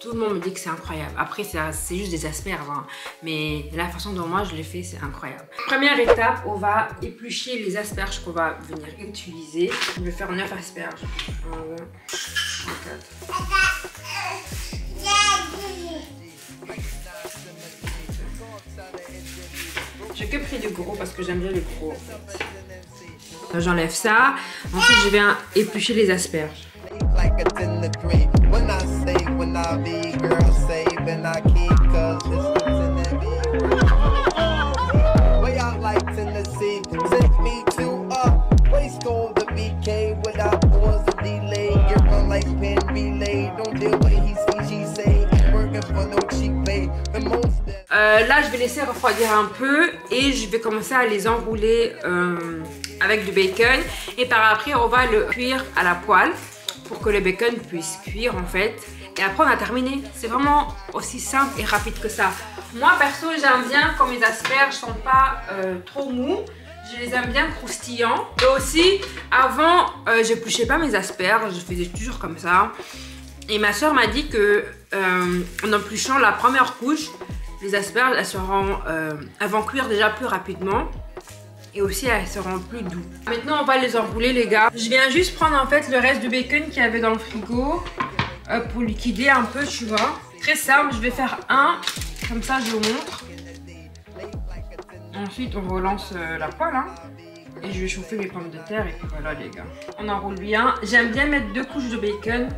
tout le monde me dit que c'est incroyable. Après, c'est juste des asperges, hein, mais la façon dont moi, je les fais, c'est incroyable. Première étape, on va éplucher les asperges qu'on va venir utiliser. Je vais faire 9 asperges. 1, 2, 3, 4. J'ai que pris du gros parce que j'aime bien les gros en fait. J'enlève ça. Ensuite je viens éplucher les asperges. see. Sent me to waste on the BK without pause or delay. Get run like pin relay. Don't deal with he see, she say. Ain't working for no cheap pay. The most. Là, je vais laisser refroidir un peu et je vais commencer à les enrouler avec du bacon. Et par après, on va le cuire à la poêle pour que le bacon puisse cuire en fait. Et après, on a terminé. C'est vraiment aussi simple et rapide que ça. Moi, perso, j'aime bien quand mes asperges sont pas trop mous. Je les aime bien croustillants. Et aussi, avant, j'épluchais pas mes asperges. Je faisais toujours comme ça. Et ma soeur m'a dit que en épluchant la première couche, les asperges, elles vont cuire déjà plus rapidement. Et aussi, elles seront plus douces. Maintenant, on va les enrouler, les gars. Je viens juste prendre en fait le reste du bacon qu'il y avait dans le frigo pour liquider un peu, tu vois. Très simple, je vais faire un. Comme ça, je vous montre. Ensuite, on relance la poêle. Hein. Et je vais chauffer mes pommes de terre. Et puis voilà, les gars. On enroule bien. J'aime bien mettre 2 couches de bacon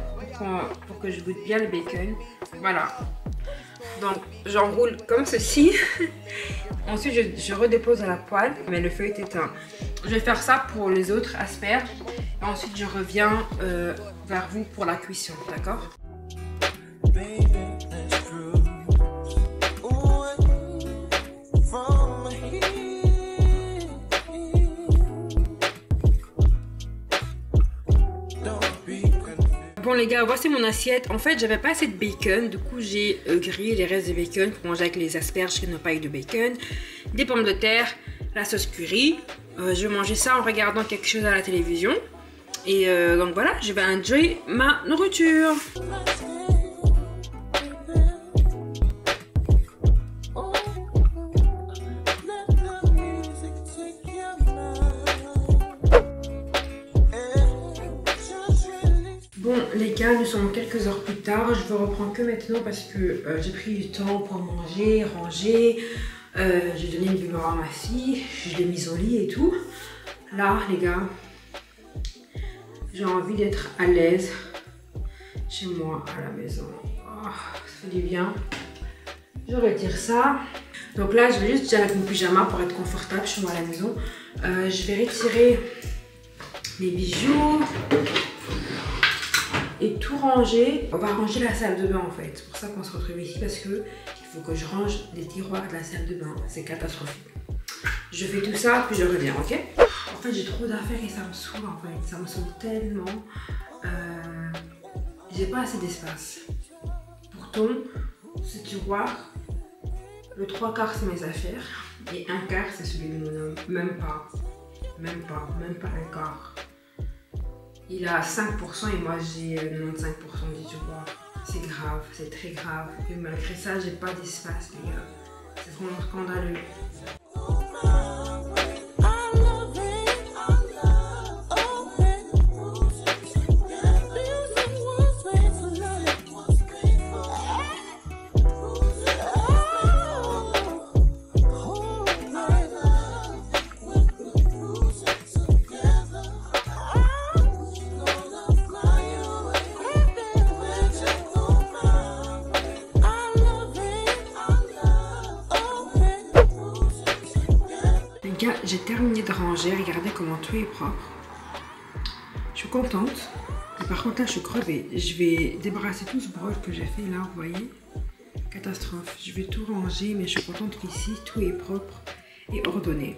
pour que je goûte bien le bacon. Voilà. Donc, j'enroule comme ceci. Ensuite, je redépose à la poêle. Mais le feu est éteint. Je vais faire ça pour les autres asperges. Et ensuite, je reviens vers vous pour la cuisson. D'accord ? Bon les gars, voici mon assiette. En fait, j'avais pas assez de bacon. Du coup, j'ai grillé les restes de bacon pour manger avec les asperges qui n'ont pas eu de bacon. Des pommes de terre, la sauce curry. Je vais manger ça en regardant quelque chose à la télévision. Et donc voilà, je vais enjoy ma nourriture. Bon les gars, nous sommes quelques heures plus tard. Je veux reprendre que maintenant parce que j'ai pris du temps pour manger, ranger. J'ai donné le biberon à ma fille, je l'ai mise au lit et tout. Là les gars, j'ai envie d'être à l'aise chez moi à la maison. Oh, ça fait du bien. Je retire ça. Donc là, je vais juste avec mon pyjama pour être confortable chez moi à la maison. Je vais retirer mes bijoux et tout ranger. On va ranger la salle de bain en fait. C'est pour ça qu'on se retrouve ici parce que il faut que je range les tiroirs de la salle de bain. C'est catastrophique. Je fais tout ça puis je reviens, ok? En fait, j'ai trop d'affaires et ça me saoule en fait. Ça me saoule tellement. J'ai pas assez d'espace. Pourtant, ce tiroir, le 3/4 c'est mes affaires et 1/4 c'est celui de mon homme. Même pas un quart. Il a 5% et moi j'ai 95% du tiroir. C'est grave, c'est très grave. Et malgré ça, j'ai pas d'espace, les gars. C'est vraiment scandaleux. J'ai terminé de ranger, regardez comment tout est propre. Je suis contente. Et par contre là je suis crevée. Je vais débarrasser tout ce brol que j'ai fait là, vous voyez. Catastrophe. Je vais tout ranger mais je suis contente qu'ici tout est propre et ordonné.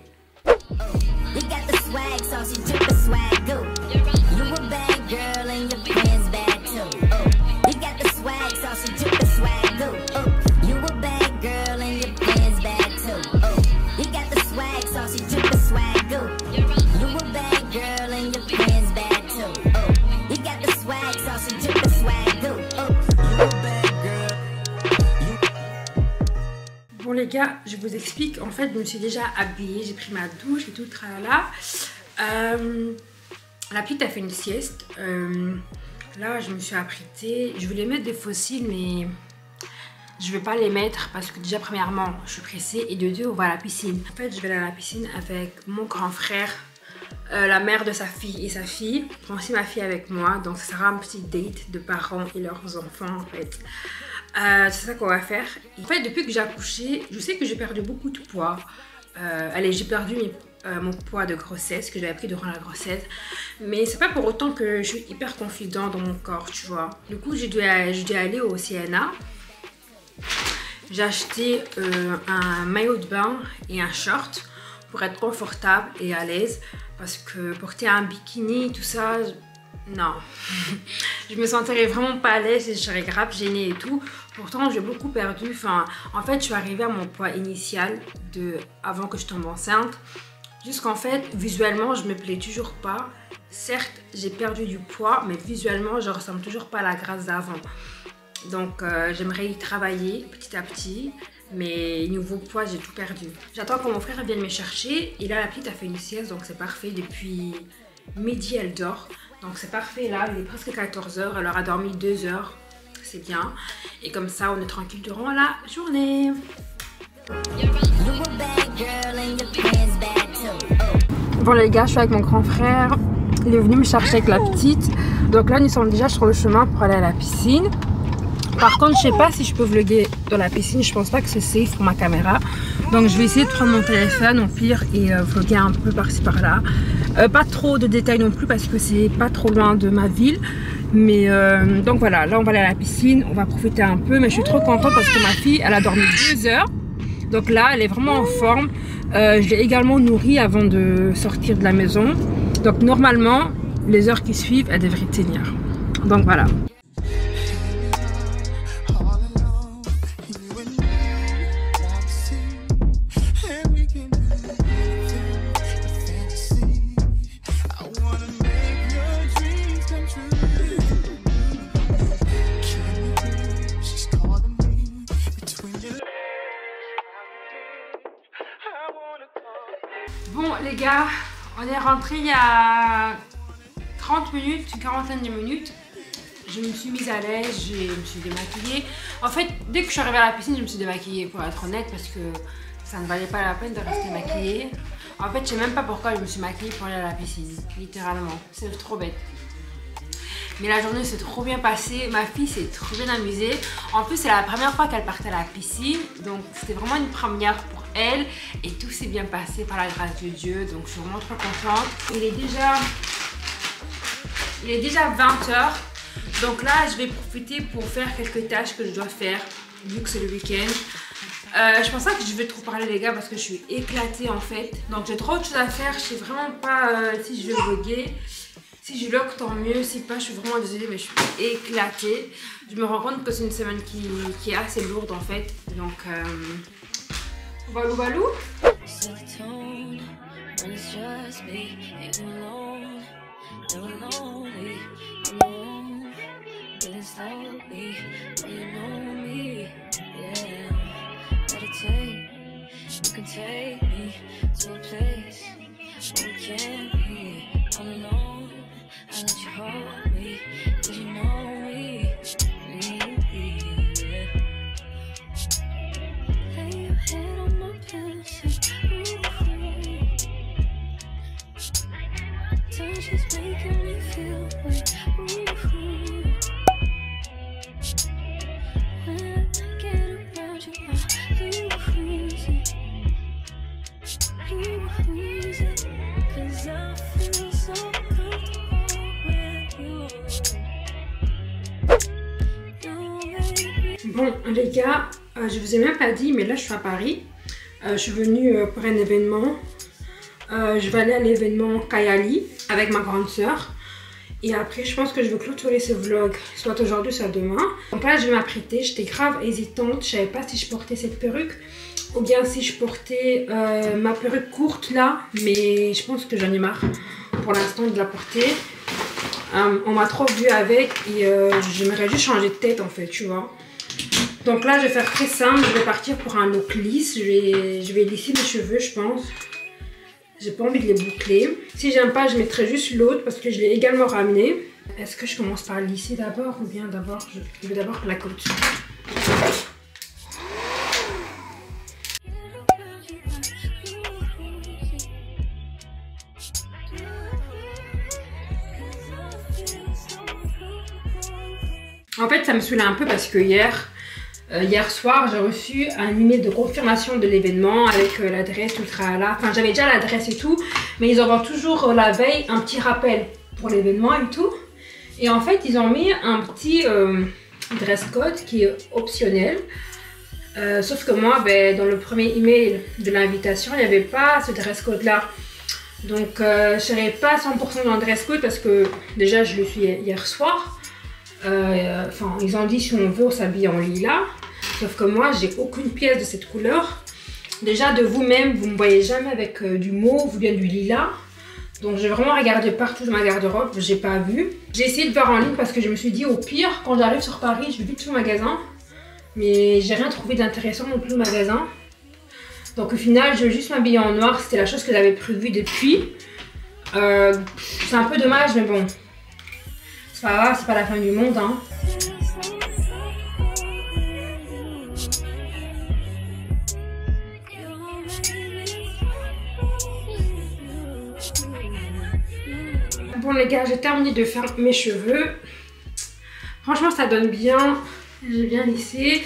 Bon les gars, je vous explique, en fait je me suis déjà habillée, j'ai pris ma douche et tout, tralala. La petite a fait une sieste, là je me suis apprêtée, je voulais mettre des fossiles mais je vais pas les mettre parce que déjà premièrement je suis pressée et de deux on va à la piscine. En fait je vais aller à la piscine avec mon grand frère, la mère de sa fille et sa fille. Je prends aussi ma fille avec moi, donc ça sera un petit date de parents et leurs enfants en fait. C'est ça qu'on va faire. En fait, depuis que j'ai accouché, je sais que j'ai perdu beaucoup de poids. Allez, j'ai perdu mon poids de grossesse que j'avais pris durant la grossesse. Mais c'est pas pour autant que je suis hyper confidente dans mon corps, tu vois. Du coup, j'ai dû aller au CNA. J'ai acheté un maillot de bain et un short pour être confortable et à l'aise. Parce que porter un bikini, tout ça, non. Je me sentirais vraiment pas à l'aise et je serais grave gênée et tout. Pourtant, j'ai beaucoup perdu. Enfin, en fait, je suis arrivée à mon poids initial avant que je tombe enceinte. Jusqu'en fait, visuellement, je me plais toujours pas. Certes, j'ai perdu du poids, mais visuellement, je ressemble toujours pas à la Grace d'avant. Donc, j'aimerais y travailler petit à petit. Mais niveau poids, j'ai tout perdu. J'attends que mon frère vienne me chercher. Et là, la petite a fait une sieste, donc c'est parfait. Depuis midi, elle dort. Donc c'est parfait là, il est presque 14 h. Elle aura dormi 2 h. C'est bien. Et comme ça, on est tranquille durant la journée. Bon les gars, je suis avec mon grand frère. Il est venu me chercher avec la petite. Donc là, nous sommes déjà sur le chemin pour aller à la piscine. Par contre, je sais pas si je peux vlogger dans la piscine. Je pense pas que c'est safe pour ma caméra. Donc je vais essayer de prendre mon téléphone au pire et vlogger un peu par-ci par-là. Pas trop de détails non plus parce que c'est pas trop loin de ma ville. Mais donc voilà, là on va aller à la piscine. On va profiter un peu. Mais je suis trop contente parce que ma fille, elle a dormi 2 heures. Donc là, elle est vraiment en forme. Je l'ai également nourrie avant de sortir de la maison. Donc normalement, les heures qui suivent, elle devrait tenir. Donc voilà. Bon les gars, on est rentré il y a 30 minutes, une quarantaine de minutes. Je me suis mise à l'aise, je me suis démaquillée. En fait, dès que je suis arrivée à la piscine, je me suis démaquillée pour être honnête parce que ça ne valait pas la peine de rester maquillée. En fait, je sais même pas pourquoi je me suis maquillée pour aller à la piscine, littéralement. C'est trop bête. Mais la journée s'est trop bien passée, ma fille s'est trop bien amusée. En plus, c'est la première fois qu'elle partait à la piscine, donc c'était vraiment une première pour elle. Et tout s'est bien passé par la grâce de Dieu, donc je suis vraiment trop contente. Il est déjà 20 h, donc là je vais profiter pour faire quelques tâches que je dois faire, vu que c'est le week-end. Je pense pas que je vais trop parler les gars parce que je suis éclatée en fait. Donc j'ai trop de choses à faire, je sais vraiment pas si je vais vlogger. Si je vlog, tant mieux. Si pas, je suis vraiment désolée, mais je suis éclatée. Je me rends compte que c'est une semaine qui est assez lourde en fait. Donc, valou valou. I'll let you hold me, 'cause you know me. Lay your head on my pillow, touch is making me feel like when I get around you, I lose it, 'cause I feel so good. Bon les gars, je vous ai même pas dit, mais là je suis à Paris. Je suis venue pour un événement. Je vais aller à l'événement Kayali avec ma grande soeur. Et après je pense que je vais clôturer ce vlog, soit aujourd'hui soit demain. Donc là je vais m'apprêter, j'étais grave hésitante. Je savais pas si je portais cette perruque ou bien si je portais ma perruque courte là. Mais je pense que j'en ai marre pour l'instant de la porter. On m'a trop vu avec et j'aimerais juste changer de tête en fait, tu vois. Donc là, je vais faire très simple. Je vais partir pour un look lisse. Je vais lisser mes cheveux, je pense. J'ai pas envie de les boucler. Si j'aime pas, je mettrai juste l'autre parce que je l'ai également ramené. Est-ce que je commence par lisser d'abord ou bien d'abord je vais d'abord la côte. En fait, ça me saoulait un peu parce que hier, Hier soir, j'ai reçu un email de confirmation de l'événement avec l'adresse, tout le tralala. Enfin, j'avais déjà l'adresse et tout, mais ils envoient toujours la veille un petit rappel pour l'événement et tout. Et en fait, ils ont mis un petit dress code qui est optionnel. Sauf que moi, dans le premier email de l'invitation, il n'y avait pas ce dress code là. Donc je ne serais pas 100% dans le dress code parce que déjà je le suis hier soir. Enfin, ils ont dit si on veut on s'habille en lilas. Sauf que moi j'ai aucune pièce de cette couleur. Déjà de vous-même, vous ne me voyez jamais avec du mauve ou bien du lilas. Donc j'ai vraiment regardé partout dans ma garde-robe, j'ai pas vu. J'ai essayé de voir en ligne parce que je me suis dit au pire, quand j'arrive sur Paris, je vais vite au magasin. Mais j'ai rien trouvé d'intéressant non plus au magasin. Donc au final, je vais juste m'habiller en noir. C'était la chose que j'avais prévue depuis. C'est un peu dommage, mais bon. C'est pas grave, c'est pas la fin du monde. Hein. Bon les gars, j'ai terminé de faire mes cheveux. Franchement, ça donne bien. J'ai bien lissé.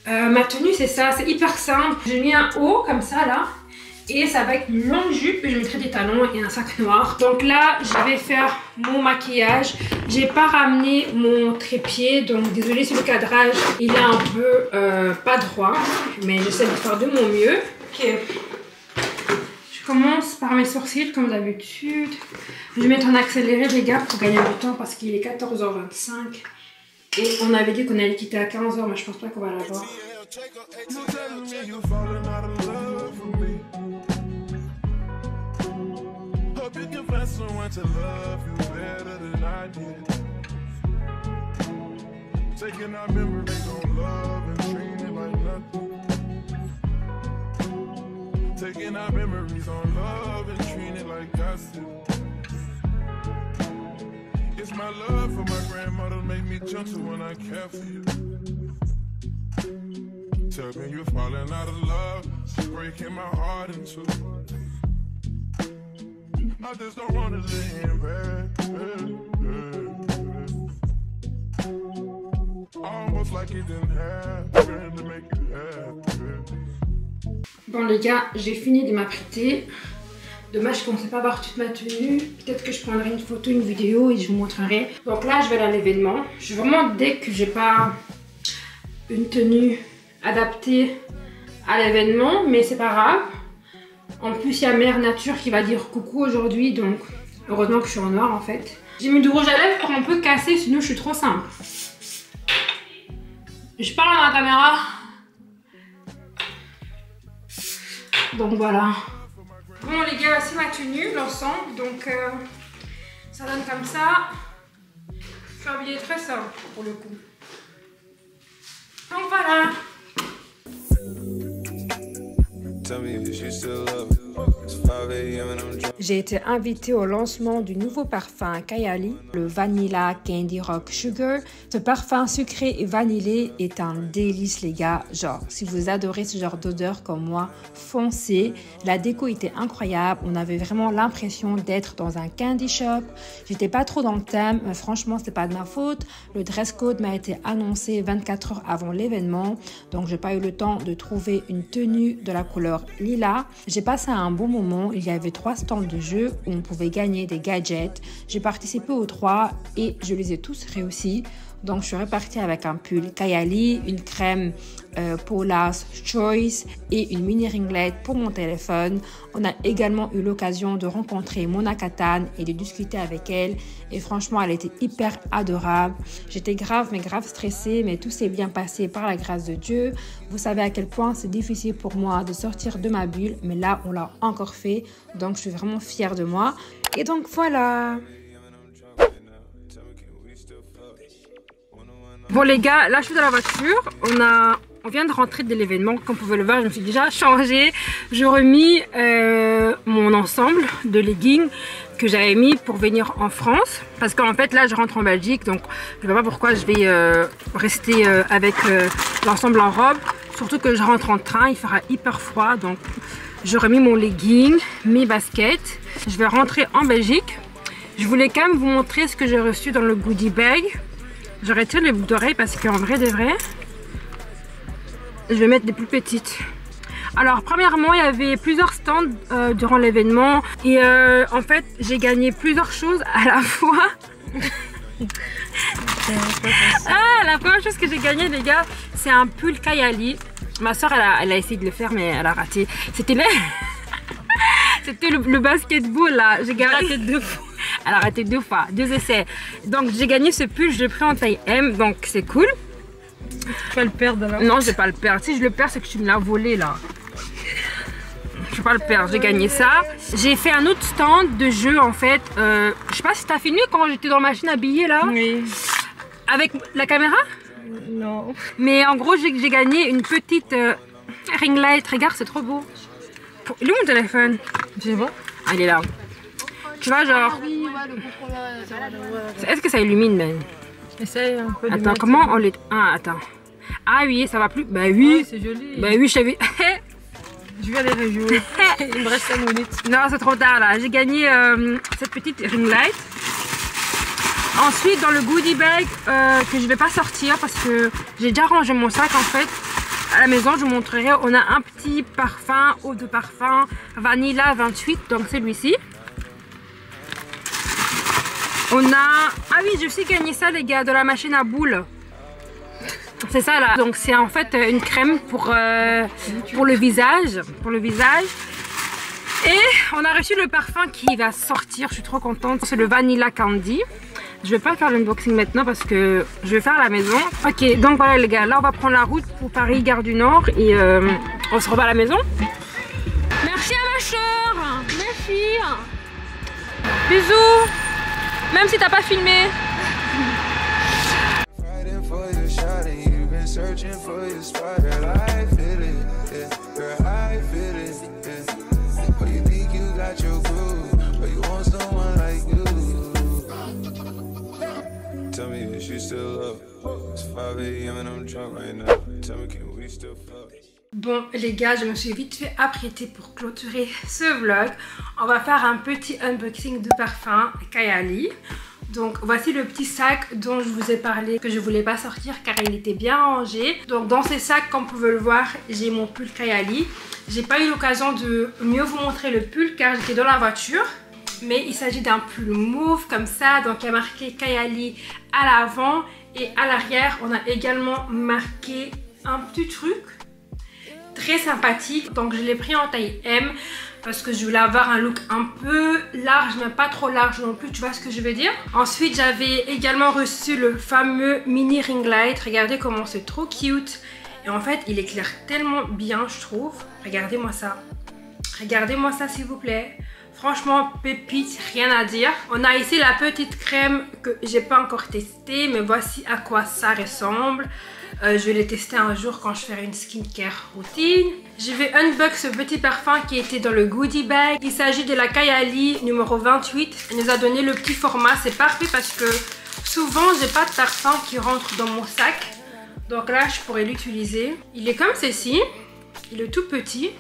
Ma tenue c'est ça, c'est hyper simple. J'ai mis un haut comme ça là. Et ça va être une longue jupe. Et je mettrai des talons et un sac noir. Donc là je vais faire mon maquillage. J'ai pas ramené mon trépied. Donc désolée si le cadrage il est un peu pas droit. Mais j'essaie de faire de mon mieux. Ok. Je commence par mes sourcils comme d'habitude. Je vais mettre en accéléré les gars pour gagner du temps. Parce qu'il est 14h25. Et on avait dit qu'on allait quitter à 15h, mais je pense pas qu'on va l'avoir. It's my love for my grandmother make me gentle when I care for you. Tell me you're falling out of love, breaking my heart in two. I just don't want to lay in bed. Almost like it didn't happen to make it happen. Bon les gars, j'ai fini de m'apprêter. Dommage qu'on ne sait pas voir toute ma tenue. Peut-être que je prendrai une photo, une vidéo et je vous montrerai. Donc là, je vais aller à l'événement. Je suis vraiment dès que j'ai pas une tenue adaptée à l'événement, mais c'est pas grave. En plus, il y a Mère Nature qui va dire coucou aujourd'hui, donc heureusement que je suis en noir en fait. J'ai mis du rouge à lèvres pour un peu casser, sinon je suis trop simple. Je parle à la caméra. Donc voilà. Bon les gars, c'est ma tenue, l'ensemble, donc ça donne comme ça. Je suis habillée très simple pour le coup. Donc voilà. J'ai été invitée au lancement du nouveau parfum Kayali, le Vanilla Candy Rock Sugar. Ce parfum sucré et vanillé est un délice les gars. Genre, si vous adorez ce genre d'odeur comme moi, foncez. La déco était incroyable. On avait vraiment l'impression d'être dans un candy shop. J'étais pas trop dans le thème, mais franchement, c'est pas de ma faute. Le dress code m'a été annoncé 24 heures avant l'événement. Donc, j'ai pas eu le temps de trouver une tenue de la couleur lilas. J'ai passé un bon moment. Il y avait 3 stands de jeux où on pouvait gagner des gadgets. J'ai participé aux 3 et je les ai tous réussis. Donc je suis repartie avec un pull Kayali, une crème Paula's Choice et une mini ringlet pour mon téléphone. On a également eu l'occasion de rencontrer Mona Kattan et de discuter avec elle. Et franchement, elle était hyper adorable. J'étais grave stressée, mais tout s'est bien passé par la grâce de Dieu. Vous savez à quel point c'est difficile pour moi de sortir de ma bulle, mais là, on l'a encore fait. Donc je suis vraiment fière de moi. Et donc voilà. Bon les gars, là je suis dans la voiture, on vient de rentrer de l'événement, comme vous pouvez le voir, je me suis déjà changée. Je remis mon ensemble de leggings que j'avais mis pour venir en France. Parce qu'en fait là je rentre en Belgique, donc je ne sais pas pourquoi je vais rester avec l'ensemble en robe. Surtout que je rentre en train, il fera hyper froid, donc je remis mon legging, mes baskets. Je vais rentrer en Belgique. Je voulais quand même vous montrer ce que j'ai reçu dans le goodie bag. Je retire les boucles d'oreilles parce qu'en vrai de vrai, Je vais mettre des plus petites. Alors premièrement, il y avait plusieurs stands durant l'événement. Et en fait, j'ai gagné plusieurs choses à la fois. La première chose que j'ai gagné, les gars, c'est un pull Kayali. Ma soeur, elle a essayé de le faire, mais elle a raté. C'était le basketball là. J'ai raté 2 fois. Elle a raté 2 fois, 2 essais. Donc j'ai gagné ce pull, je l'ai pris en taille M, donc c'est cool. Tu vas le perdre alors? Non, je vais pas le perdre. Si je le perds, c'est que tu me l'as volé là. Je vais pas le perdre, j'ai gagné ça. J'ai fait un autre stand de jeu en fait. Je sais pas si t'as filmé quand j'étais dans la machine à billets là. Oui. Avec la caméra? Non. Mais en gros, j'ai gagné une petite ring light. Regarde, c'est trop beau. Il est où mon téléphone? C'est bon? Ah, il est là. Tu vois, genre. Est-ce que ça illumine, Ben? Essaye un peu de Attends, mettre... comment on les. Ah, attends. Ah oui, ça va plus. Bah oui. Oh, c'est joli. Bah oui, je t'avais. Je vais aller rejouer. Il me reste 5 minutes. Non, c'est trop tard là. J'ai gagné cette petite ring light. Ensuite, dans le goodie bag que je vais pas sortir parce que j'ai déjà rangé mon sac en fait. À la maison, je vous montrerai. On a un petit parfum, eau de parfum, Vanilla 28, donc celui-ci. On a... Ah oui, j'ai aussi gagné ça les gars, de la machine à boules. C'est ça là. Donc c'est en fait une crème pour le visage. Et on a reçu le parfum qui va sortir, je suis trop contente. C'est le Vanilla Candy. Je vais pas faire l'unboxing maintenant parce que je vais faire à la maison. Ok, donc voilà les gars, là on va prendre la route pour Paris, Gare du Nord et on se revoit à la maison. Merci à ma soeur. Merci. Bisous. Même si t'as pas filmé. Searching for your spot, girl, I feel it, yeah. Girl, I feel it, yeah. But you think you got your groove, but you want someone like you. Tell me if you still up. It's 5 AM and I'm drunk right now. Tell me can we still fuck? Bon les gars, je me suis vite fait apprêter pour clôturer ce vlog. On va faire un petit unboxing de parfum Kayali. Donc voici le petit sac dont je vous ai parlé, que je voulais pas sortir car il était bien rangé. Donc dans ces sacs, comme vous pouvez le voir, j'ai mon pull Kayali. J'ai pas eu l'occasion de mieux vous montrer le pull car j'étais dans la voiture. Mais il s'agit d'un pull mauve comme ça, donc il y a marqué Kayali à l'avant. Et à l'arrière, on a également marqué un petit truc très sympathique. Donc je l'ai pris en taille M. Parce que je voulais avoir un look un peu large, mais pas trop large non plus, tu vois ce que je veux dire. Ensuite, j'avais également reçu le fameux mini ring light. Regardez comment c'est trop cute. Et en fait, il éclaire tellement bien, je trouve. Regardez-moi ça. Regardez-moi ça, s'il vous plaît. Franchement, pépite, rien à dire. On a ici la petite crème que j'ai pas encore testée, mais voici à quoi ça ressemble. Je vais les tester un jour quand je ferai une skincare routine. Je vais unbox ce petit parfum qui était dans le goodie bag. Il s'agit de la Kayali numéro 28. Elle nous a donné le petit format. C'est parfait parce que souvent j'ai pas de parfum qui rentre dans mon sac. Donc là je pourrais l'utiliser. Il est comme ceci. Il est tout petit.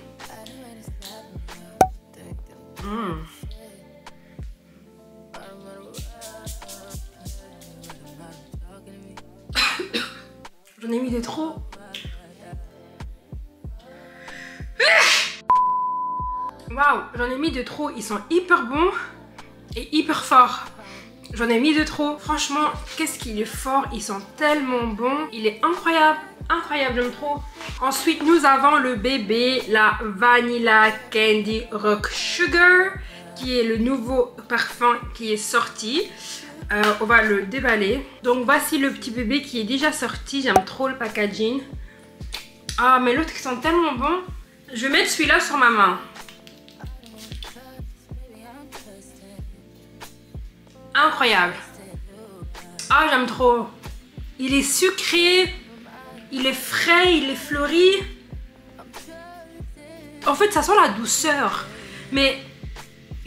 J'en ai mis de trop. Waouh, j'en ai mis de trop. Ils sont hyper bons et hyper forts. J'en ai mis de trop. Franchement, qu'est-ce qu'il est fort. Ils sont tellement bons. Il est incroyable. Incroyable, j'aime trop. Ensuite, nous avons le bébé, la Vanilla Candy Rock Sugar, qui est le nouveau parfum qui est sorti. On va le déballer. Donc voici le petit bébé qui est déjà sorti. J'aime trop le packaging. Ah mais l'autre ils sont tellement bons. Je vais mettre celui-là sur ma main. Incroyable. Ah j'aime trop. Il est sucré. Il est frais. Il est fleuri. En fait ça sent la douceur. Mais...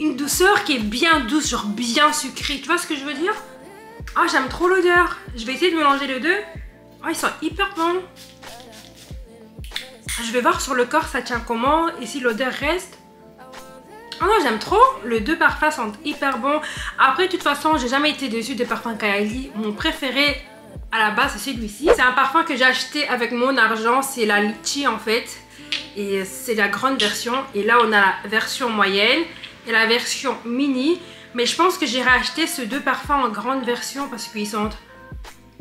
une douceur qui est bien douce, genre bien sucrée. Tu vois ce que je veux dire? Ah, j'aime trop l'odeur. Je vais essayer de mélanger les deux. Ah, ils sont hyper bons. Je vais voir sur le corps ça tient comment et si l'odeur reste. Ah non, j'aime trop. Les deux parfums sont hyper bons. Après, de toute façon, j'ai jamais été déçue des parfums Kayali. Mon préféré À la base, c'est celui-ci. C'est un parfum que j'ai acheté avec mon argent. C'est la Litchi en fait. Et c'est la grande version. Et là, on a la version moyenne et la version mini. Mais je pense que j'irai acheter ces deux parfums en grande version parce qu'ils sont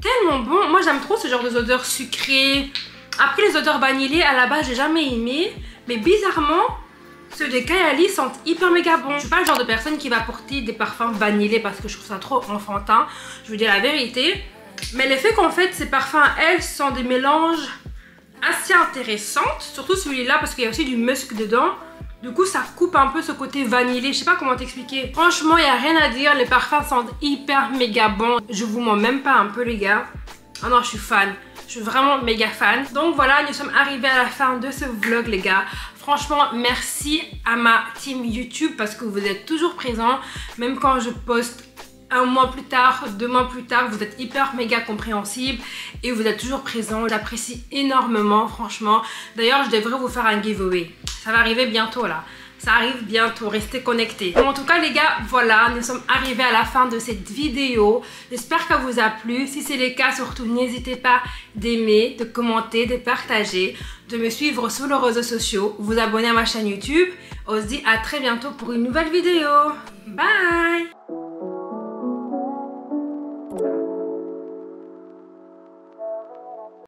tellement bons. Moi, j'aime trop ce genre d'odeurs sucrées. Après, les odeurs vanillées, à la base, j'ai jamais aimé. Mais bizarrement, ceux de Kayali sentent hyper méga bons. Je suis pas le genre de personne qui va porter des parfums vanillés parce que je trouve ça trop enfantin. Je vous dis la vérité. Mais le fait qu'en fait, ces parfums, elles, sont des mélanges assez intéressants. Surtout celui-là parce qu'il y a aussi du musk dedans. Du coup, ça coupe un peu ce côté vanillé. Je sais pas comment t'expliquer. Franchement, il n'y a rien à dire. Les parfums sentent hyper méga bons. Je vous mens même pas un peu, les gars. Oh non, je suis fan. Je suis vraiment méga fan. Donc voilà, nous sommes arrivés à la fin de ce vlog, les gars. Franchement, merci à ma team YouTube parce que vous êtes toujours présents. Même quand je poste un mois plus tard, 2 mois plus tard, vous êtes hyper méga compréhensible et vous êtes toujours présents. J'apprécie énormément, franchement. D'ailleurs, je devrais vous faire un giveaway. Ça va arriver bientôt là. Ça arrive bientôt, restez connectés. Bon, en tout cas les gars, voilà, nous sommes arrivés à la fin de cette vidéo. J'espère qu'elle vous a plu. Si c'est le cas, surtout n'hésitez pas d'aimer, de commenter, de partager, de me suivre sur les réseaux sociaux, vous abonner à ma chaîne YouTube. On se dit à très bientôt pour une nouvelle vidéo. Bye!